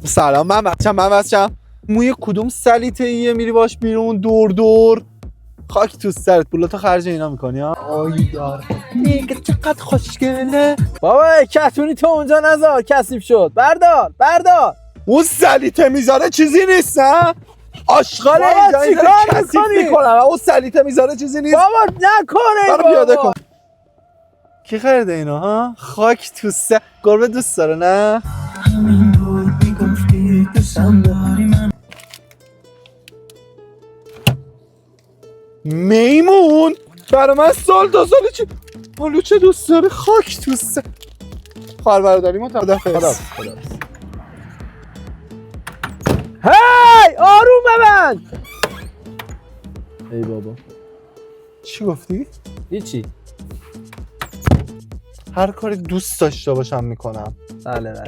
سلام من موی کدوم سلیته ایه میری باش بیرون دور خاک تو سرت پولاتو خرج اینا میکنی ها؟ آی دار میگه چقدر خوشگله. بابا کتونی تو اونجا نذار کثیف شد. بردار اون سلیته میذاره چیزی نیست نه؟ آشغاله بابا چیکار میکنم اون سلیته میذاره چیزی نیست. بابا نکنه برو پیاده کن. کی خریده اینا ها؟ خاک تو سر. گربه دوست داره نه؟ میمون برای من سال تا سال چی؟ مالو چه دوست داره؟ خاک تو سر. خواهر برادری ما خدافظ. هی آروم ببند. ای بابا چی گفتی؟ هیچی. هر کاری دوست داشته باشم میکنم. بله